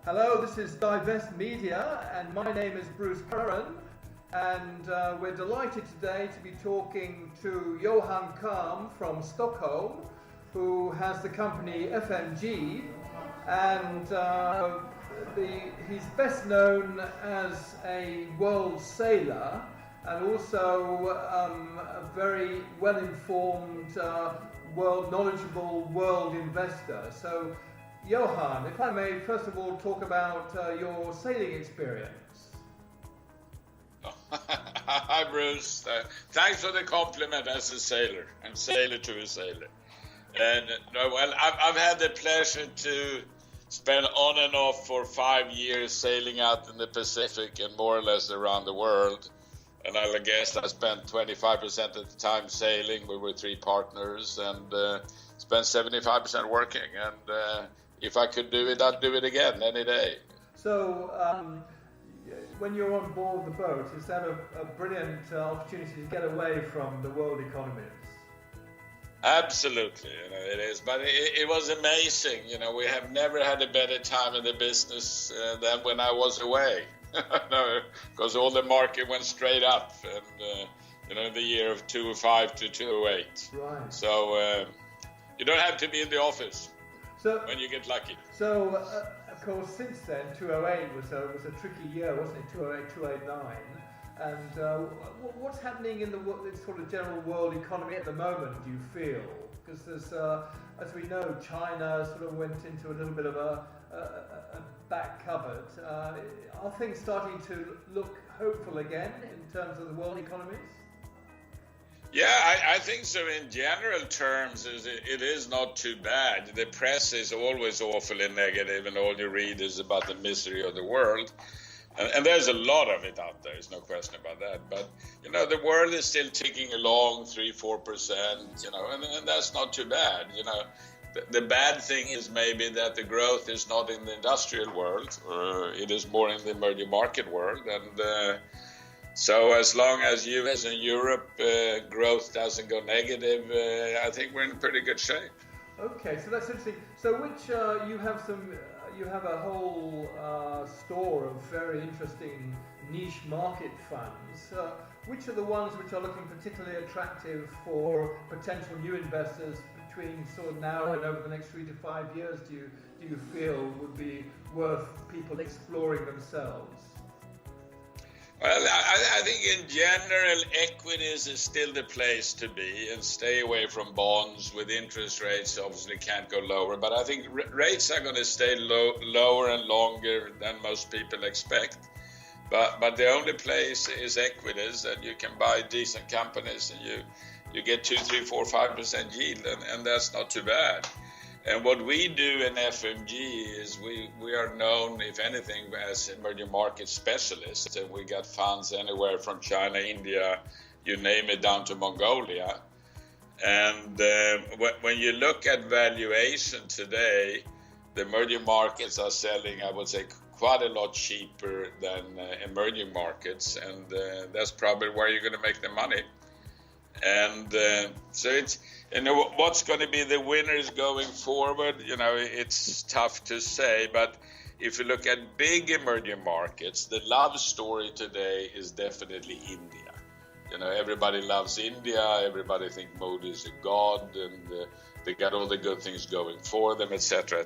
Hello, this is Divest Media, and my name is Bruce Curran, and we're delighted today to be talking to Johan Kahm from Stockholm, who has the company FMG, and he's best known as a world sailor and also a very well-informed, knowledgeable world investor. So, Johan, if I may first of all talk about your sailing experience. Hi Bruce, thanks for the compliment as a sailor. I'm sailor to a sailor. And well, I've had the pleasure to spend on and off for 5 years sailing out in the Pacific and more or less around the world. And I guess I spent 25% of the time sailing. We were 3 partners and spent 75% working. And if I could do it, I'd do it again any day. So when you're on board the boat, is that a brilliant opportunity to get away from the world economies? Absolutely, it is. But it was amazing. We have never had a better time in the business than when I was away. Because all the market went straight up, and in the year of 2005 to 2008. Right. So you don't have to be in the office when you get lucky. So of course, since then, 2008 was a tricky year, wasn't it? 2008, 2009. And what's happening in the sort of general world economy at the moment, do you feel? Because there's, as we know, China sort of went into a little bit of a back cupboard. Are things starting to look hopeful again in terms of the world economies? Yeah, I think so. In general terms, it is not too bad. The press is always awfully negative, and all you read is about the misery of the world. And there's a lot of it out there, there's no question about that. But, the world is still ticking along 3-4%, and that's not too bad. The bad thing is maybe that the growth is not in the industrial world, it is more in the emerging market world. And so as long as US and Europe growth doesn't go negative, I think we're in pretty good shape. Okay, so that's interesting. So you have a whole store of very interesting niche market funds. Which are the ones which are looking particularly attractive for potential new investors between sort of now and over the next 3 to 5 years do you feel would be worth people exploring themselves? Well, I think in general, equities is still the place to be, and stay away from bonds. With interest rates, obviously can't go lower. But I think rates are going to stay lower and longer than most people expect. But the only place is equities, and you can buy decent companies, and you get 2, 3, 4, 5% yield, and that's not too bad. And what we do in FMG is we are known, if anything, as emerging market specialists. And we got funds anywhere from China, India, you name it, down to Mongolia. And when you look at valuation today, the emerging markets are selling, I would say, quite a lot cheaper than emerging markets. And that's probably where you're going to make the money. And so it's, what's going to be the winners going forward? It's tough to say, but if you look at big emerging markets, the love story today is definitely India. Everybody loves India. Everybody thinks Modi is a god, and they got all the good things going for them, etc.,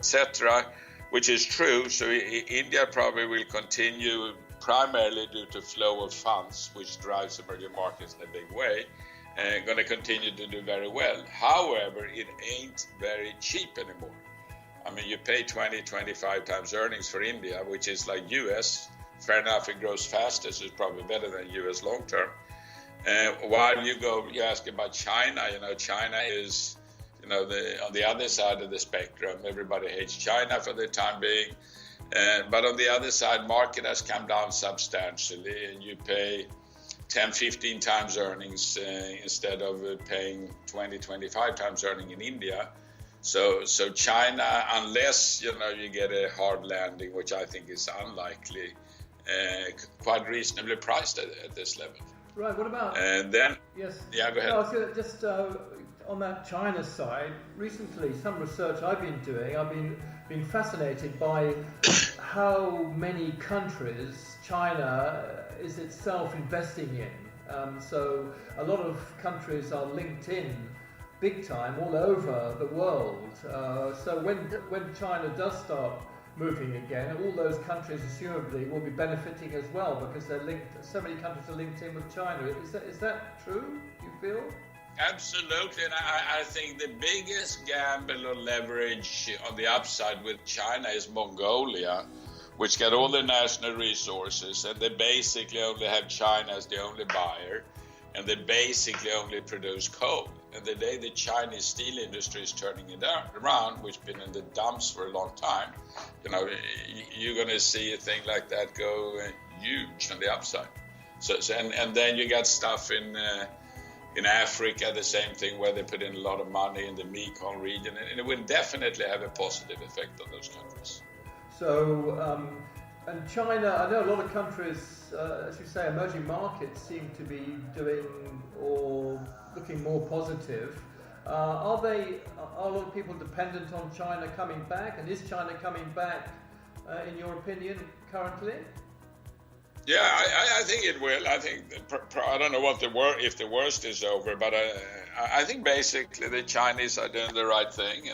which is true. So India probably will continue primarily due to flow of funds, which drives emerging markets in a big way. And going to continue to do very well. However, it ain't very cheap anymore. I mean, you pay 20, 25 times earnings for India, which is like US. Fair enough, it grows faster, so it's probably better than US long term. While you ask about China, China is, on the other side of the spectrum. Everybody hates China for the time being. But on the other side, market has come down substantially, and you pay 10, 15 times earnings instead of paying 20, 25 times earning in India. So China, unless you get a hard landing, which I think is unlikely, quite reasonably priced at this level. Right. What about? And then yes. Yeah, go ahead. No, I was going to just On that China side, recently, some research I've been doing, I've been fascinated by how many countries China is itself investing in. So a lot of countries are linked in big time all over the world. So when China does start moving again, all those countries assumably will be benefiting as well, because they're linked. So many countries are linked in with China. Is that true, you feel? Absolutely, and I think the biggest gamble or leverage on the upside with China is Mongolia, which got all the national resources, and they basically only have China as the only buyer, and they basically only produce coal. And the day the Chinese steel industry is turning it around, which has been in the dumps for a long time, you're going to see a thing like that go huge on the upside. So and then you got stuff in Africa, the same thing, where they put in a lot of money in the Mekong region, and it will definitely have a positive effect on those countries. So, and China, I know a lot of countries, as you say, emerging markets seem to be doing or looking more positive. Are a lot of people dependent on China coming back, and is China coming back, in your opinion, currently? Yeah, I think it will. I think I don't know if the worst is over, but I think basically the Chinese are doing the right thing,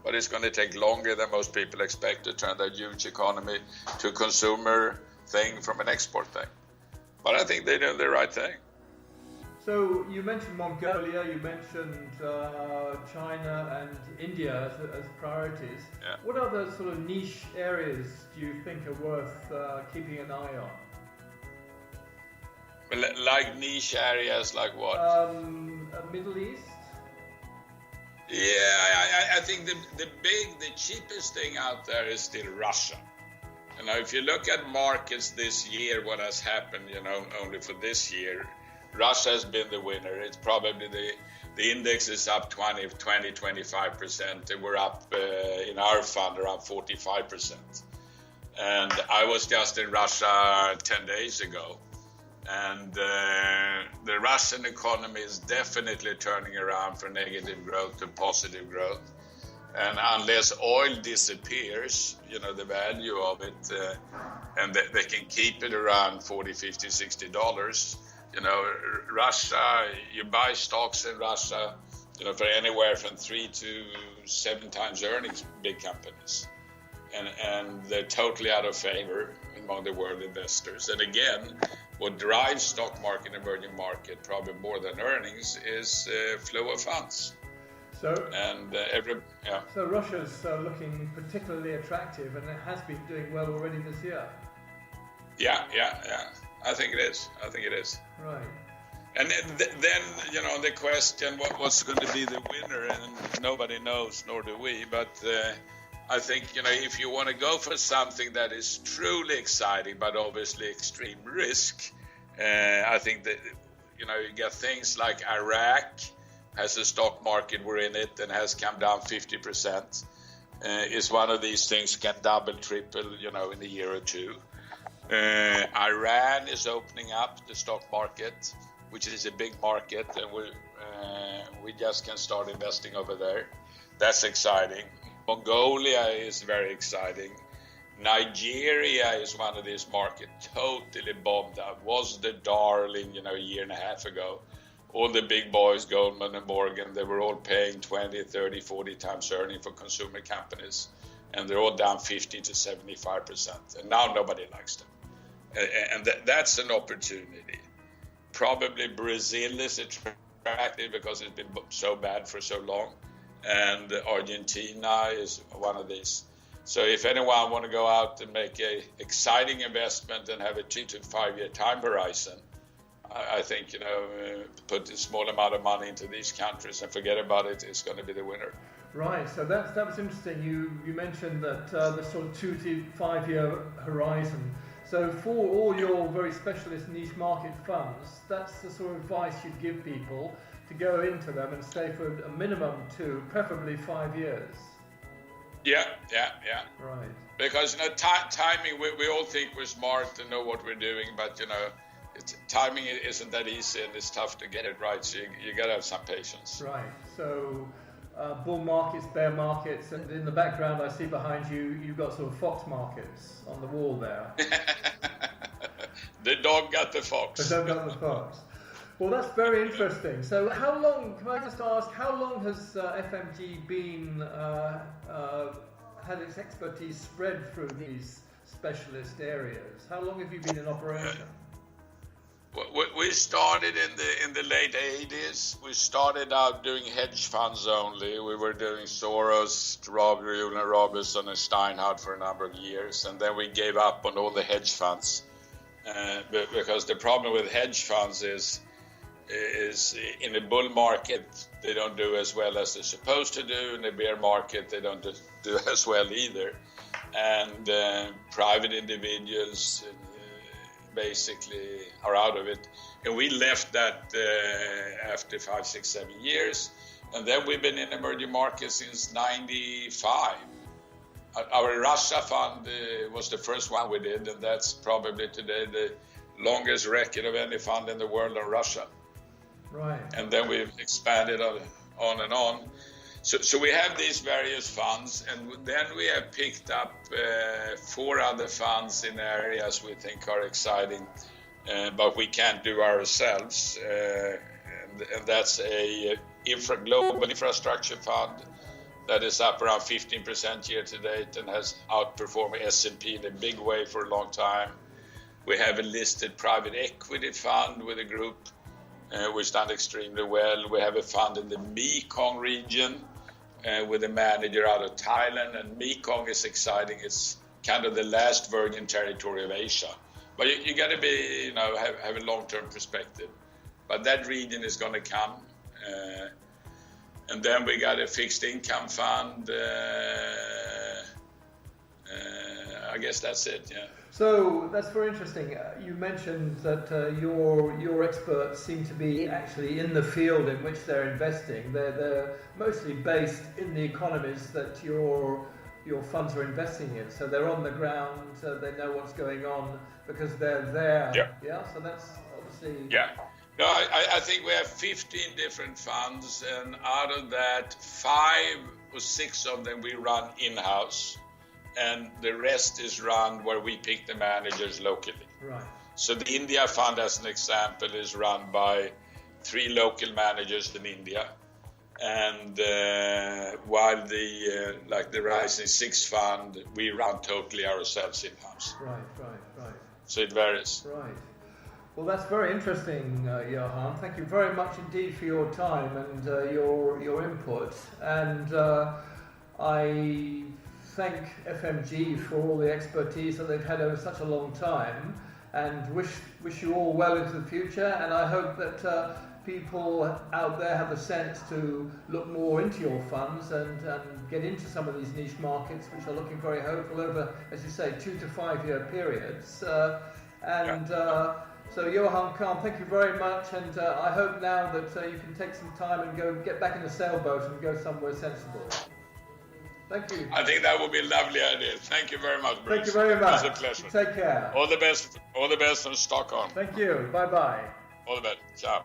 but it's going to take longer than most people expect to turn that huge economy to a consumer thing from an export thing. But I think they're doing the right thing. So you mentioned Mongolia, you mentioned China and India as priorities. Yeah. What other sort of niche areas do you think are worth keeping an eye on? Like niche areas, like what? Middle East? Yeah, I think the cheapest thing out there is still Russia. If you look at markets this year, what has happened, only for this year, Russia has been the winner. It's probably the index is up 25%. We're up in our fund around 45%. And I was just in Russia 10 days ago. And the Russian economy is definitely turning around from negative growth to positive growth. And unless oil disappears, the value of it, and they can keep it around $40, $50, $60, Russia, you buy stocks in Russia, for anywhere from 3 to 7 times earnings, big companies. And they're totally out of favor among the world investors. And again, what drives stock market, emerging market, probably more than earnings, is flow of funds. So Russia's looking particularly attractive, and it has been doing well already this year. Yeah. I think it is. Right. And then the question, what's going to be the winner, and nobody knows, nor do we. But I think, if you want to go for something that is truly exciting, but obviously extreme risk, I think that, you get things like Iraq has a stock market, we're in it, and has come down 50%. Is one of these things can double, triple, in a year or two. Iran is opening up the stock market, which is a big market, and we just can start investing over there. That's exciting. Mongolia is very exciting. Nigeria is one of these markets totally bombed out. Was the darling, a year and a half ago. All the big boys, Goldman and Morgan, they were all paying 20, 30, 40 times earning for consumer companies. And they're all down 50 to 75%. And now nobody likes them. And that's an opportunity. Probably Brazil is attractive because it's been so bad for so long. And Argentina is one of these. So if anyone want to go out and make a exciting investment and have a 2 to 5 year time horizon, I think, put a small amount of money into these countries and forget about it, it's going to be the winner. Right, so that was interesting. You mentioned that the sort of 2 to 5 year horizon. So for all your very specialist niche market funds, that's the sort of advice you'd give people to go into them and stay for a minimum 2, preferably 5 years. Yeah. Right. Because timing, we all think we're smart and know what we're doing, but timing isn't that easy, and it's tough to get it right. So you got to have some patience. Right. So bull markets, bear markets, and in the background I see behind you, you've got sort of fox markets on the wall there. The dog got the fox. The dog got the fox. Well, that's very interesting. So how long, can I just ask, how long has FMG been, had its expertise spread through these specialist areas? How long have you been in operation? We started in the late 80s. We started out doing hedge funds only. We were doing Soros, Robert Robinson, and Steinhardt for a number of years, and then we gave up on all the hedge funds because the problem with hedge funds is in the bull market they don't do as well as they're supposed to do. In the bear market they don't do as well either, and private individuals basically are out of it, and we left that after 5, 6, 7 years, and then we've been in emerging markets since '95. Our Russia fund was the first one we did, and that's probably today the longest record of any fund in the world on Russia. Right. And then we've expanded on and on. So we have these various funds, and then we have picked up 4 other funds in areas we think are exciting, but we can't do ourselves. And that's a global infrastructure fund that is up around 15% year to date and has outperformed S&P in a big way for a long time. We have a listed private equity fund with a group which done extremely well. We have a fund in the Mekong region with a manager out of Thailand, and Mekong is exciting. It's kind of the last virgin territory of Asia. But you got to be, have a long-term perspective. But that region is going to come. And then we got a fixed income fund. I guess that's it, yeah. So that's very interesting. You mentioned that your experts seem to be actually in the field in which they're investing. They're mostly based in the economies that your funds are investing in. So they're on the ground. They know what's going on because they're there. Yeah. Yeah. So that's obviously. Yeah. No, I think we have 15 different funds, and out of that, 5 or 6 of them we run in-house, and the rest is run where we pick the managers locally. Right. So the India fund, as an example, is run by 3 local managers in India, and while the Rising 6 fund, we run totally ourselves in-house. Right. So it varies. Right. Well, that's very interesting, Johan. Thank you very much indeed for your time and your input. And I thank FMG for all the expertise that they've had over such a long time, and wish you all well into the future. And I hope that people out there have the sense to look more into your funds and get into some of these niche markets, which are looking very hopeful over, as you say, 2 to 5 year periods. So Johan Kahm, thank you very much, and I hope now that you can take some time and go get back in the sailboat and go somewhere sensible. Thank you. I think that would be a lovely idea. Thank you very much, Bruce. Thank you very much. It was a pleasure. Take care. All the best from Stockholm. Thank you. Bye-bye. All the best. Ciao.